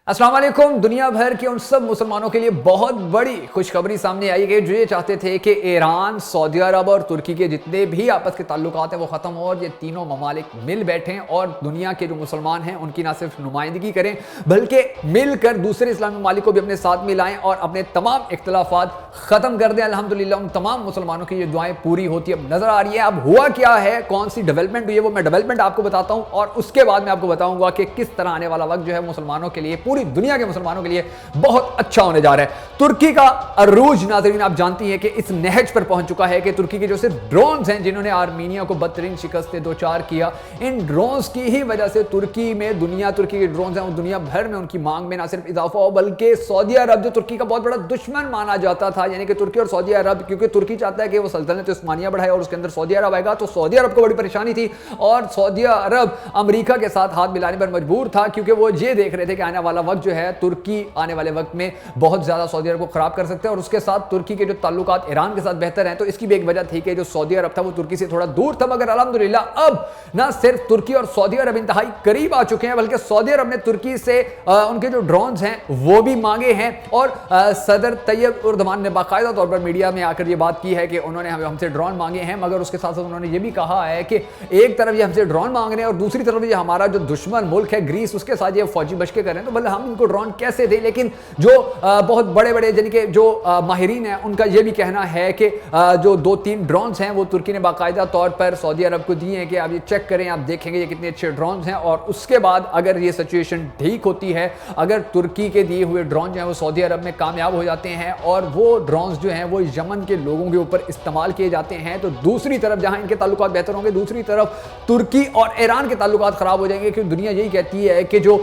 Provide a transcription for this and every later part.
अस्सलाम वालेकुम। दुनिया भर के उन सब मुसलमानों के लिए बहुत बड़ी खुशखबरी सामने आई है जो ये चाहते थे कि ईरान, सऊदी अरब और तुर्की के जितने भी आपस के ताल्लुकात हैं वो ख़त्म हो और ये तीनों ममालिक मिल बैठें और दुनिया के जो मुसलमान हैं उनकी ना सिर्फ नुमाइंदगी करें बल्कि मिलकर दूसरे इस्लामी ममालिक को भी अपने साथ मिलाएं और अपने तमाम इख्तलाफात ख़त्म कर दें। अल्हम्दुलिल्लाह उन तमाम मुसलमानों की ये दुआएं पूरी होती अब नज़र आ रही है। अब हुआ क्या है, कौन सी डेवलपमेंट हुई है, वो मैं डेवलपमेंट आपको बताता हूँ और उसके बाद मैं आपको बताऊँगा कि किस तरह आने वाला वक्त जो है मुसलमानों के लिए, पूरी दुनिया के मुसलमानों के लिए बहुत अच्छा होने जा रहा है। तुर्की का अरूज, नाज़रीन आप जानती हैं कि इस नहज पर पहुंच चुका है कि तुर्की के जो सिर्फ ड्रोन्स हैं जिन्होंने आर्मीनिया को बदतरीन शिकस्त दो चार किया, इन ड्रोन्स की ही वजह से तुर्की में तुर्की के ड्रोन्स हैं दुनिया भर में उनकी मांग में ना सिर्फ इजाफा हो बल्कि सऊदी अरब जो तुर्की का बहुत बड़ा दुश्मन माना जाता था, यानी कि तुर्की और सऊदी अरब, क्योंकि तुर्की चाहता है कि वो सल्तनत उस्मानिया बढ़ाए और उसके अंदर सऊदी अरब आएगा, तो सऊदी अरब को बड़ी परेशानी थी और सऊदी अरब अमेरिका के साथ हाथ मिलाने पर मजबूर था क्योंकि वो ये देख रहे थे कि आने वाला वक्त जो है तुर्की आने वाले वक्त में बहुत ज्यादा सऊदी अरब को खराब कर सकते हैं और उसके साथ तुर्की के जो ताल्लुकात ईरान के साथ बेहतर हैं, तो इसकी भी एक वजह थी कि जो सऊदी अरब था वो तुर्की से थोड़ा दूर था। मगर अल्हम्दुलिल्लाह अब ना सिर्फ तुर्की और सऊदी अरब इंतहाई करीब आ चुके हैं बल्कि सऊदी अरब ने तुर्की से उनके जो ड्रोन्स हैं वो भी मांगे हैं और सदर तैयब उर्दवान ने बाकायदा तौर पर मीडिया में आकर ये बात की है कि उन्होंने हमसे ड्रोन मांगे हैं, मगर उसके साथ साथ उन्होंने ये भी कहा है कि एक तरफ ये हमसे ड्रोन मांग रहे हैं और दूसरी तरफ ये हमारा जो दुश्मन मुल्क है ग्रीस, उसके साथ ये फौजी बशके कर रहे हैं, तो भले हम इनको ड्रोन कैसे दें। लेकिन जो बहुत बड़े बड़े यानी कि जो माहिरीन हैं उनका ये भी कहना है कि जो 2-3 ड्रोन्स हैं वो तुर्की ने बाकायदा तौर पर सऊदी अरब को दिए हैं कि आप ये चेक करें, आप देखेंगे ये कितने अच्छे ड्रोन्स हैं और उसके बाद अगर ये सिचुएशन ठीक होती है, अगर तुर्की के दिए हुए ड्रोन जो हैं वो सऊदी अरब में कामयाब हो जाते हैं और वो ड्रोन्स जो हैं वो यमन के लोगों के ऊपर इस्तेमाल किए जाते हैं, तो दूसरी तरफ जहां इनके ताल्लुकात बेहतर होंगे, दूसरी तरफ तुर्की और ईरान के ताल्लुकात खराब हो जाएंगे क्योंकि दुनिया यही कहती है कि जो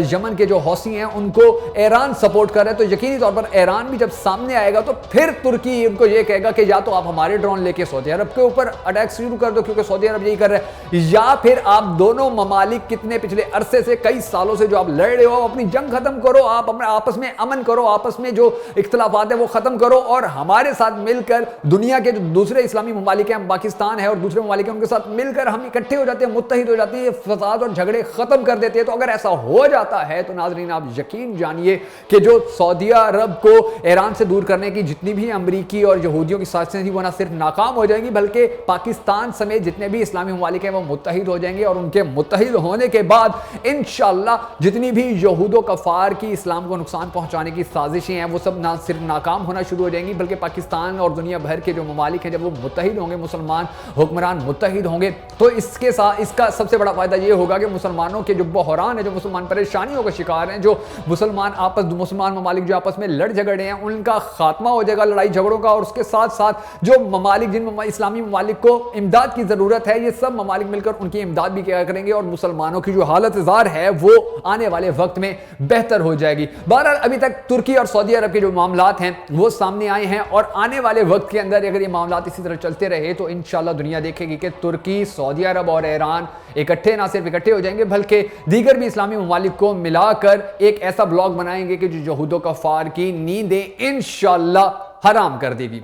यमन के जो हौसी हैं उनको ईरान सपोर्ट कर रहे हैं, तो यकीनी तौर पर ईरान भी जब सामने आएगा तो फिर तुर्की उनको ये कहेगा कि या तो आप हमारे ड्रोन लेके सऊदी अरब के ऊपर अटैक शुरू कर दो क्योंकि सऊदी अरब यही कर रहा है, या फिर आप दोनों ममालिक कितने पिछले अरसे से कई सालों से जो आप लड़ रहे हो अपनी जंग खत्म करो, आप अपने आपस में अमन करो, आपस में जो इख्तलाफात है वो खत्म करो और हमारे साथ मिलकर दुनिया के जो दूसरे इस्लामी ममालिक हैं, पाकिस्तान है और दूसरे ममालिक हैं, उनके साथ मिलकर हम इकट्ठे हो जाते हैं, मुत्तहिद हो जाते हैं, फसाद और झगड़े खत्म कर देते हैं। तो अगर ऐसा हो जाता है तो नाज़रीन आप यकीन जानिए कि जो सऊदी अरब को ईरान से दूर करने की जितनी भी अमरीकी और यहूदियों की साजिशें थी वो ना सिर्फ नाकाम हो जाएंगी बल्कि पाकिस्तान समेत जितने भी इस्लामी ममालिक हैं वो मुत्तहिद हो जाएंगे और उनके मुत्तहिद होने के बाद इंशाअल्लाह जितनी भी यहूदो कफार की इस्लाम को नुकसान पहुंचाने की साजिशें हैं वो सब ना सिर्फ नाकाम होना शुरू हो जाएंगी बल्कि पाकिस्तान और दुनिया भर के जो ममालिक हैं जब वो मुत्तहिद होंगे, मुसलमान हुक्मरान मुत्तहिद होंगे, तो इसके साथ इसका सबसे बड़ा फायदा ये होगा कि मुसलमानों के जो बहरान है, जो मुसलमान परेशानियों का शिकार हैं, जो मुसलमान ममालिक जो आपस में लड़ झगड़े हैं उनका खात्मा हो जाएगा लड़ाई झगड़ों का, और उसके साथ साथ जो ममालिक जिन इस्लामी ममालिक को इमदाद की जरूरत है ये सब ममालिक मिलकर उनकी इमदाद भी क्या करेंगे और मुसलमानों की जो हालत ज़ार है वो आने वाले वक्त में बेहतर हो जाएगी। बहरहाल अभी तक तुर्की और सऊदी अरब के जो मामलात हैं वो सामने आए हैं और आने वाले वक्त के अंदर अगर ये मामलात इसी तरह चलते रहे तो इंशाल्लाह दुनिया देखेगी कि तुर्की, सऊदी अरब और ईरान इकट्ठे ना सिर्फ इकट्ठे हो जाएंगे बल्कि दीगर भी इस्लामी ममालिक को मिलाकर एक ऐसा ब्लॉक बनाएंगे कि जो यहूदो कफार की नींदें इंशाअल्लाह हराम कर देगी।